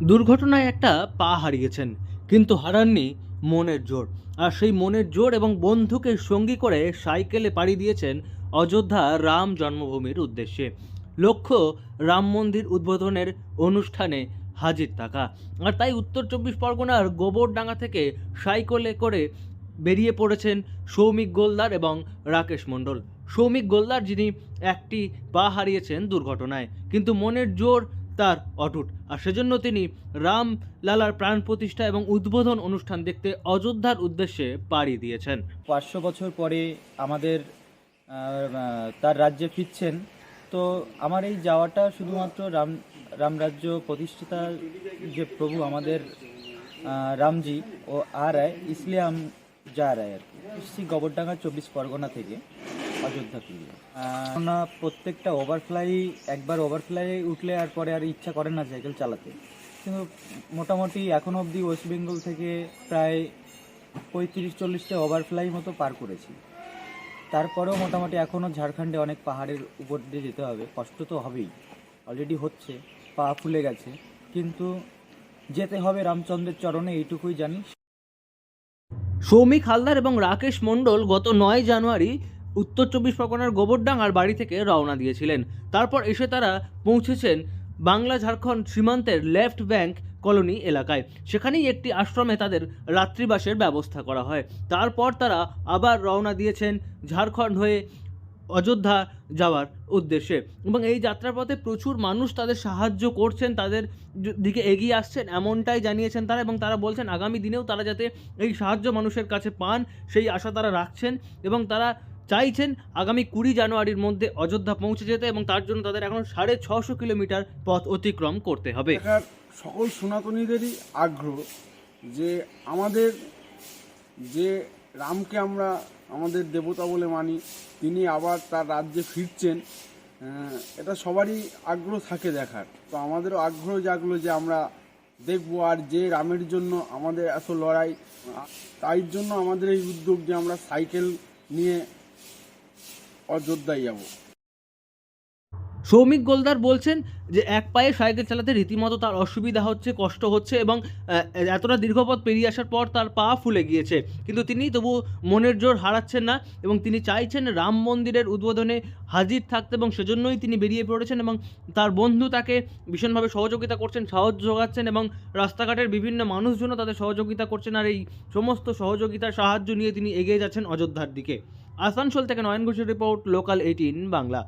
দুর্ঘটনায় একটা পা হারিয়েছেন, কিন্তু হারাননি মনের জোর। আর সেই মনের জোর এবং বন্ধুকে সঙ্গী করে সাইকেলে পাড়ি দিয়েছেন অযোধ্যা রাম জন্মভূমির উদ্দেশ্যে। লক্ষ্য রাম মন্দির উদ্বোধনের অনুষ্ঠানে হাজির থাকা। আর তাই উত্তর চব্বিশ পরগনার গোবরডাঙ্গা থেকে সাইকেলে করে বেরিয়ে পড়েছেন সৌমিক গোলদার এবং রাকেশ মণ্ডল। সৌমিক গোলদার, যিনি একটি পা হারিয়েছেন দুর্ঘটনায়, কিন্তু মনের জোর তার অটুট। আর সেজন্য তিনি রাম লালার প্রাণ প্রতিষ্ঠা এবং উদ্বোধন অনুষ্ঠান দেখতে অযোধ্যার উদ্দেশ্যে পাড়ি দিয়েছেন। 500 বছর পরে আমাদের তার রাজ্যে ফিরছেন। তো আমার এই যাওয়াটা শুধুমাত্র রামরাজ্য প্রতিষ্ঠাতা যে প্রভু আমাদের রামজি ও आ रहा है इसलिए हम जा रहे हैं। এসছি গোবরডাঙ্গা 24 পরগনা থেকে অযোধ্যা ফিরে না। প্রত্যেকটা একবার ওভারফ্লাই উঠলে আর পরে আর ইচ্ছা করে না সাইকেল চালাতে। কিন্তু মোটামুটি এখন অবধি ওয়েস্ট বেঙ্গল থেকে প্রায় 35-40টা ওভারফ্লাই মতো পার করেছি। তারপরেও মোটামুটি এখনও ঝাড়খণ্ডে অনেক পাহাড়ের উপর দিয়ে যেতে হবে। কষ্ট তো হবেই, অলরেডি হচ্ছে, পা ফুলে গেছে, কিন্তু যেতে হবে রামচন্দ্রের চরণে, এইটুকুই জানি। সৌমিক হালদার এবং রাকেশ মণ্ডল গত 9 জানুয়ারি উত্তর চব্বিশ পরগনার গোবরডাঙ্গার বাড়ি থেকে রওনা দিয়েছিলেন। তারপর এসে তারা পৌঁছেছেন বাংলা ঝাড়খণ্ড সীমান্তের লেফট ব্যাংক কলোনি এলাকায়। সেখানেই একটি আশ্রমে তাদের রাত্রিবাসের ব্যবস্থা করা হয়। তারপর তারা আবার রওনা দিয়েছেন ঝাড়খণ্ড হয়ে অযোধ্যা যাওয়ার উদ্দেশ্যে। এবং এই যাত্রাপথে প্রচুর মানুষ তাদের সাহায্য করছেন, তাদের দিকে এগিয়ে আসছেন, এমনটাই জানিয়েছেন তারা। এবং তারা বলছেন আগামী দিনেও তারা যাতে এই সাহায্য মানুষের কাছে পান, সেই আশা তারা রাখছেন। এবং তারা চাইছেন আগামী 20 জানুয়ারির মধ্যে অযোধ্যা পৌঁছে যেতে, এবং তার জন্য তাদের এখন 650 কিলোমিটার পথ অতিক্রম করতে হবে। সকল সনাতনীদেরই আগ্রহ যে আমাদের যে রামকে আমরা আমাদের দেবতা বলে মানি, তিনি আবার তার রাজ্যে ফিরছেন, এটা সবারই আগ্রহ থাকে দেখার। তো আমাদেরও আগ্রহ জাগলো যে আমরা দেখবো, আর যে রামের জন্য আমাদের এত লড়াই, তাই জন্য আমাদের এই উদ্যোগ যে আমরা সাইকেল নিয়ে অযোধ্যায় যাব। সৌমিক গোলদার বলছেন যে এক পায়ে সাইকেল চালাতে রীতিমতো তার অসুবিধা হচ্ছে, কষ্ট হচ্ছে, এবং এতটা দীর্ঘপথ পেরিয়ে আসার পর তার পা ফুলে গিয়েছে, কিন্তু তিনি তবু মনের জোর হারাচ্ছেন না এবং তিনি চাইছেন রাম মন্দিরের উদ্বোধনে হাজির থাকতে, এবং সেজন্যই তিনি বেরিয়ে পড়েছেন। এবং তার বন্ধু তাকে ভীষণভাবে সহযোগিতা করছেন, সাহায্য যোগাচ্ছেন, এবং রাস্তাঘাটের বিভিন্ন মানুষজনও তাদের সহযোগিতা করছেন। আর এই সমস্ত সহযোগিতার সাহায্য নিয়ে তিনি এগিয়ে যাচ্ছেন অযোধ্যার দিকে। আসানসোল থেকে নয়ন ঘোষের রিপোর্ট, লোকাল 18 বাংলা।